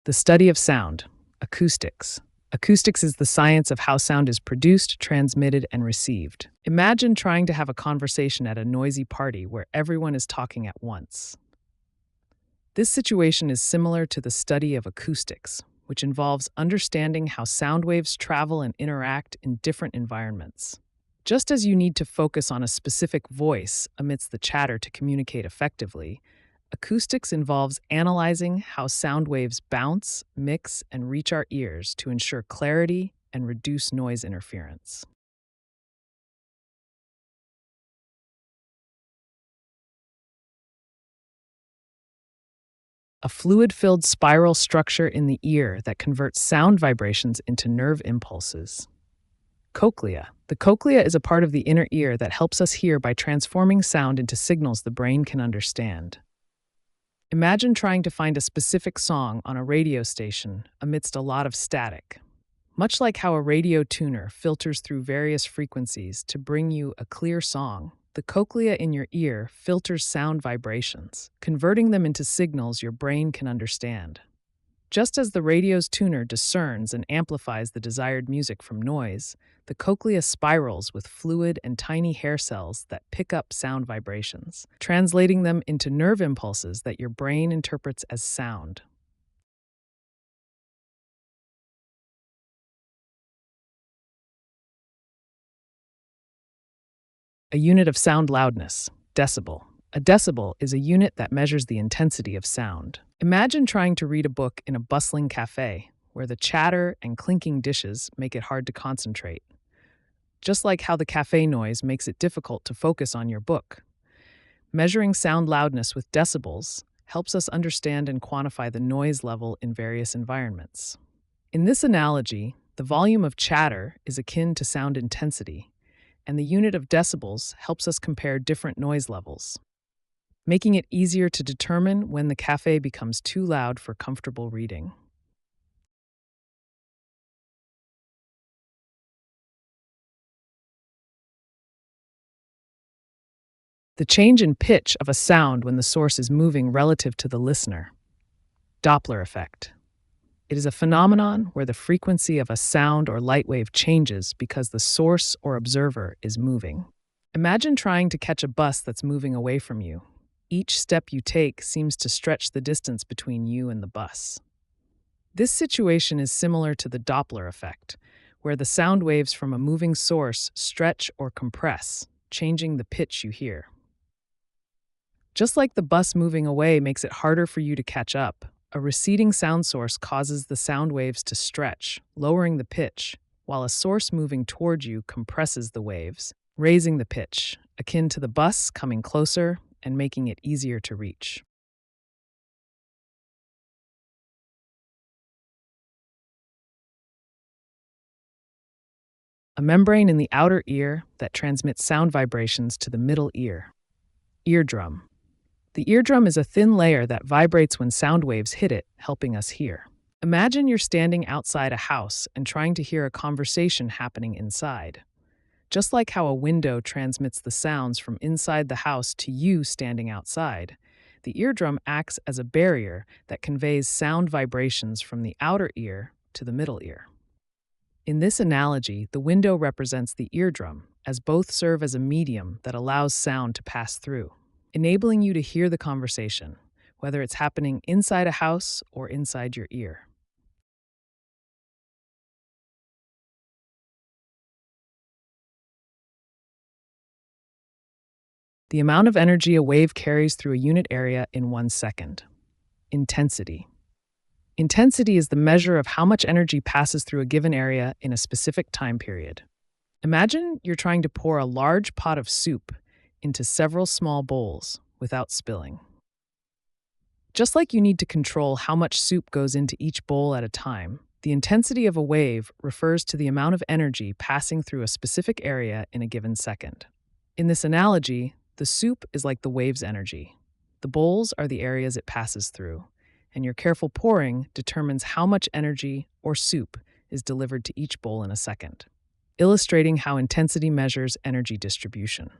The study of sound, acoustics. Acoustics is the science of how sound is produced, transmitted, and received. Imagine trying to have a conversation at a noisy party where everyone is talking at once. This situation is similar to the study of acoustics, which involves understanding how sound waves travel and interact in different environments. Just as you need to focus on a specific voice amidst the chatter to communicate effectively, acoustics involves analyzing how sound waves bounce, mix, and reach our ears to ensure clarity and reduce noise interference. A fluid-filled spiral structure in the ear that converts sound vibrations into nerve impulses. Cochlea. The cochlea is a part of the inner ear that helps us hear by transforming sound into signals the brain can understand. Imagine trying to find a specific song on a radio station amidst a lot of static. Much like how a radio tuner filters through various frequencies to bring you a clear song, the cochlea in your ear filters sound vibrations, converting them into signals your brain can understand. Just as the radio's tuner discerns and amplifies the desired music from noise, the cochlea spirals with fluid and tiny hair cells that pick up sound vibrations, translating them into nerve impulses that your brain interprets as sound. A unit of sound loudness, decibel. A decibel is a unit that measures the intensity of sound. Imagine trying to read a book in a bustling cafe, where the chatter and clinking dishes make it hard to concentrate. Just like how the cafe noise makes it difficult to focus on your book. Measuring sound loudness with decibels helps us understand and quantify the noise level in various environments. In this analogy, the volume of chatter is akin to sound intensity, and the unit of decibels helps us compare different noise levels, making it easier to determine when the cafe becomes too loud for comfortable reading. The change in pitch of a sound when the source is moving relative to the listener. Doppler effect. It is a phenomenon where the frequency of a sound or light wave changes because the source or observer is moving. Imagine trying to catch a bus that's moving away from you. Each step you take seems to stretch the distance between you and the bus. This situation is similar to the Doppler effect, where the sound waves from a moving source stretch or compress, changing the pitch you hear. Just like the bus moving away makes it harder for you to catch up, a receding sound source causes the sound waves to stretch, lowering the pitch, while a source moving toward you compresses the waves, raising the pitch, akin to the bus coming closer and making it easier to reach. A membrane in the outer ear that transmits sound vibrations to the middle ear. Eardrum. The eardrum is a thin layer that vibrates when sound waves hit it, helping us hear. Imagine you're standing outside a house and trying to hear a conversation happening inside. Just like how a window transmits the sounds from inside the house to you standing outside, the eardrum acts as a barrier that conveys sound vibrations from the outer ear to the middle ear. In this analogy, the window represents the eardrum, as both serve as a medium that allows sound to pass through, enabling you to hear the conversation, whether it's happening inside a house or inside your ear. The amount of energy a wave carries through a unit area in 1 second. Intensity. Intensity is the measure of how much energy passes through a given area in a specific time period. Imagine you're trying to pour a large pot of soup into several small bowls without spilling. Just like you need to control how much soup goes into each bowl at a time, the intensity of a wave refers to the amount of energy passing through a specific area in a given second. In this analogy, the soup is like the wave's energy. The bowls are the areas it passes through, and your careful pouring determines how much energy or soup is delivered to each bowl in a second, illustrating how intensity measures energy distribution.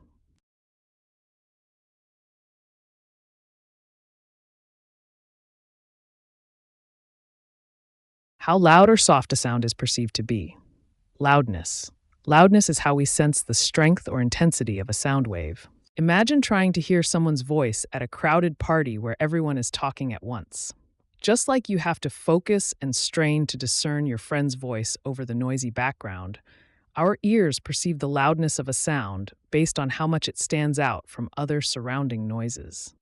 How loud or soft a sound is perceived to be. Loudness. Loudness is how we sense the strength or intensity of a sound wave. Imagine trying to hear someone's voice at a crowded party where everyone is talking at once. Just like you have to focus and strain to discern your friend's voice over the noisy background, our ears perceive the loudness of a sound based on how much it stands out from other surrounding noises.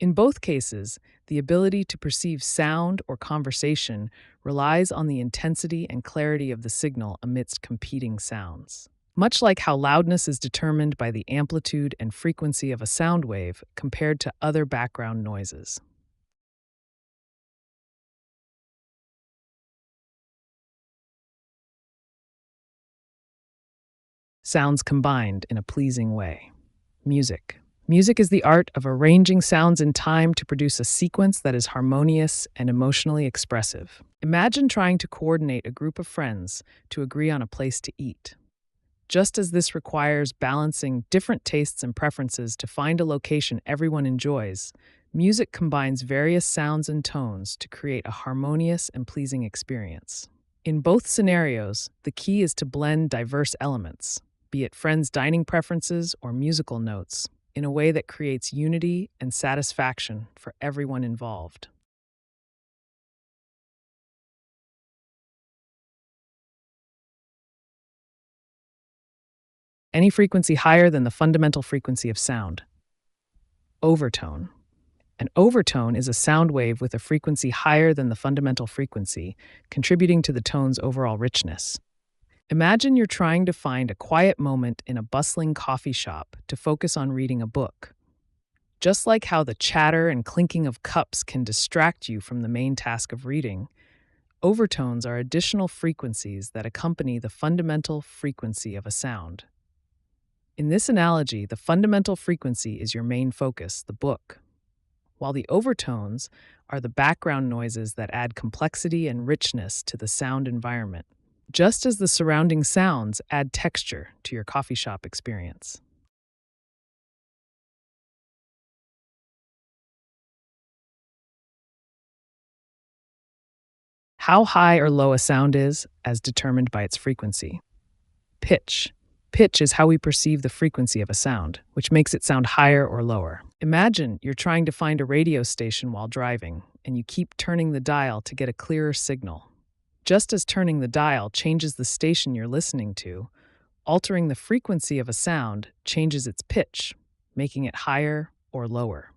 In both cases, the ability to perceive sound or conversation relies on the intensity and clarity of the signal amidst competing sounds. Much like how loudness is determined by the amplitude and frequency of a sound wave compared to other background noises. Sounds combined in a pleasing way. Music. Music is the art of arranging sounds in time to produce a sequence that is harmonious and emotionally expressive. Imagine trying to coordinate a group of friends to agree on a place to eat. Just as this requires balancing different tastes and preferences to find a location everyone enjoys, music combines various sounds and tones to create a harmonious and pleasing experience. In both scenarios, the key is to blend diverse elements, be it friends' dining preferences or musical notes, in a way that creates unity and satisfaction for everyone involved. Any frequency higher than the fundamental frequency of sound. Overtone. An overtone is a sound wave with a frequency higher than the fundamental frequency, contributing to the tone's overall richness. Imagine you're trying to find a quiet moment in a bustling coffee shop to focus on reading a book. Just like how the chatter and clinking of cups can distract you from the main task of reading, overtones are additional frequencies that accompany the fundamental frequency of a sound. In this analogy, the fundamental frequency is your main focus, the book, while the overtones are the background noises that add complexity and richness to the sound environment, just as the surrounding sounds add texture to your coffee shop experience. How high or low a sound is, as determined by its frequency. Pitch. Pitch is how we perceive the frequency of a sound, which makes it sound higher or lower. Imagine you're trying to find a radio station while driving, and you keep turning the dial to get a clearer signal. Just as turning the dial changes the station you're listening to, altering the frequency of a sound changes its pitch, making it higher or lower.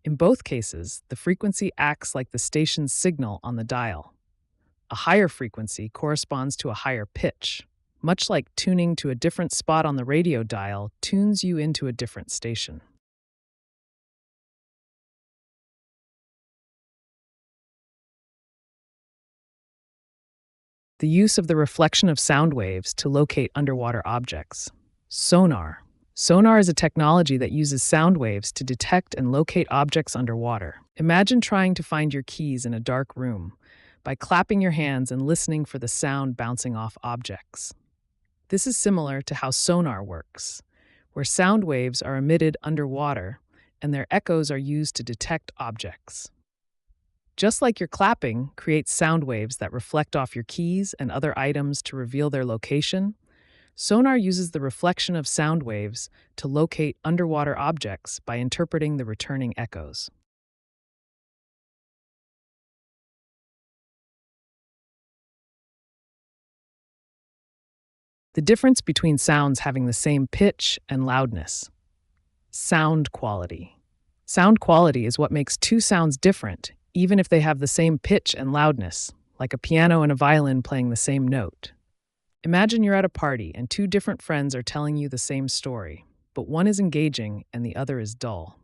In both cases, the frequency acts like the station's signal on the dial. A higher frequency corresponds to a higher pitch, much like tuning to a different spot on the radio dial tunes you into a different station. The use of the reflection of sound waves to locate underwater objects. Sonar. Sonar is a technology that uses sound waves to detect and locate objects underwater. Imagine trying to find your keys in a dark room by clapping your hands and listening for the sound bouncing off objects. This is similar to how sonar works, where sound waves are emitted underwater and their echoes are used to detect objects. Just like your clapping creates sound waves that reflect off your keys and other items to reveal their location, sonar uses the reflection of sound waves to locate underwater objects by interpreting the returning echoes. The difference between sounds having the same pitch and loudness. Sound quality. Sound quality is what makes two sounds different, even if they have the same pitch and loudness, like a piano and a violin playing the same note. Imagine you're at a party and two different friends are telling you the same story, but one is engaging and the other is dull.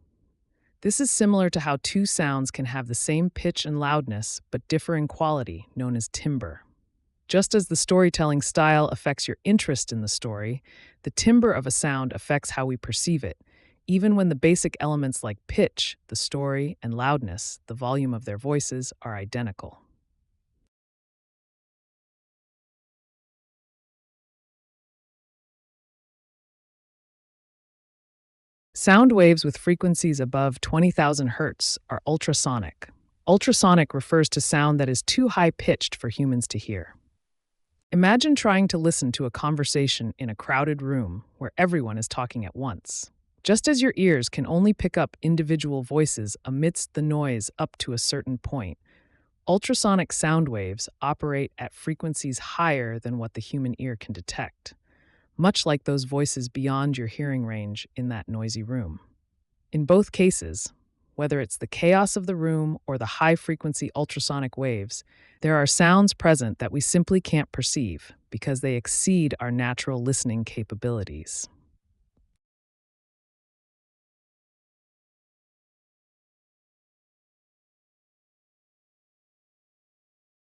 This is similar to how two sounds can have the same pitch and loudness but differ in quality, known as timbre. Just as the storytelling style affects your interest in the story, the timbre of a sound affects how we perceive it, even when the basic elements like pitch, the story, and loudness, the volume of their voices, are identical. Sound waves with frequencies above 20,000 Hz are ultrasonic. Ultrasonic refers to sound that is too high pitched for humans to hear. Imagine trying to listen to a conversation in a crowded room where everyone is talking at once. Just as your ears can only pick up individual voices amidst the noise up to a certain point, ultrasonic sound waves operate at frequencies higher than what the human ear can detect, much like those voices beyond your hearing range in that noisy room. In both cases, whether it's the chaos of the room or the high-frequency ultrasonic waves, there are sounds present that we simply can't perceive because they exceed our natural listening capabilities.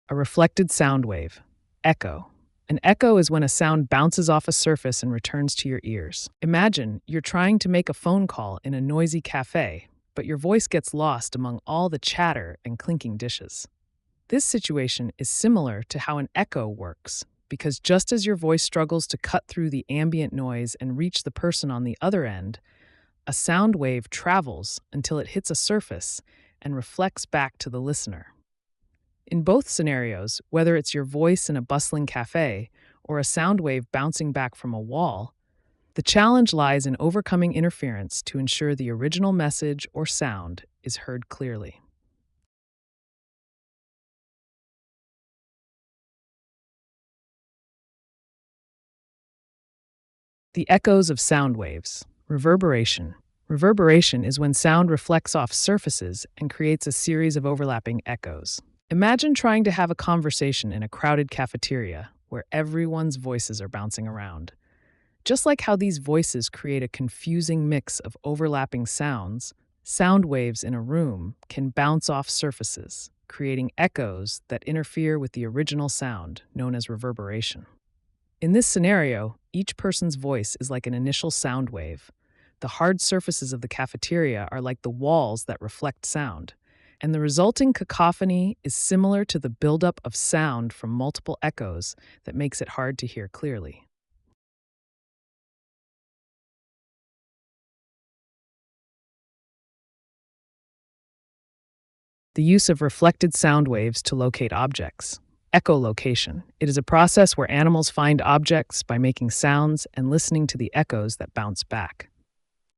A reflected sound wave. Echo. An echo is when a sound bounces off a surface and returns to your ears. Imagine you're trying to make a phone call in a noisy cafe, but your voice gets lost among all the chatter and clinking dishes. This situation is similar to how an echo works, because just as your voice struggles to cut through the ambient noise and reach the person on the other end, a sound wave travels until it hits a surface and reflects back to the listener. In both scenarios, whether it's your voice in a bustling cafe or a sound wave bouncing back from a wall, the challenge lies in overcoming interference to ensure the original message or sound is heard clearly. The echoes of sound waves. Reverberation. Reverberation is when sound reflects off surfaces and creates a series of overlapping echoes. Imagine trying to have a conversation in a crowded cafeteria where everyone's voices are bouncing around. Just like how these voices create a confusing mix of overlapping sounds, sound waves in a room can bounce off surfaces, creating echoes that interfere with the original sound, known as reverberation. In this scenario, each person's voice is like an initial sound wave. The hard surfaces of the cafeteria are like the walls that reflect sound, and the resulting cacophony is similar to the buildup of sound from multiple echoes that makes it hard to hear clearly. The use of reflected sound waves to locate objects. Echolocation. It is a process where animals find objects by making sounds and listening to the echoes that bounce back.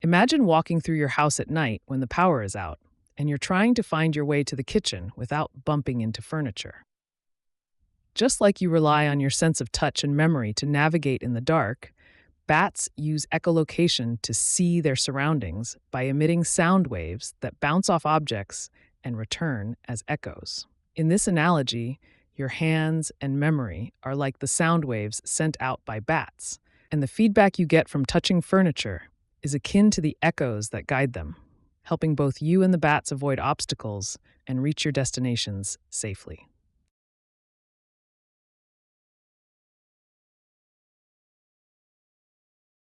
Imagine walking through your house at night when the power is out, and you're trying to find your way to the kitchen without bumping into furniture. Just like you rely on your sense of touch and memory to navigate in the dark, bats use echolocation to see their surroundings by emitting sound waves that bounce off objects and return as echoes. In this analogy, your hands and memory are like the sound waves sent out by bats, and the feedback you get from touching furniture is akin to the echoes that guide them, helping both you and the bats avoid obstacles and reach your destinations safely.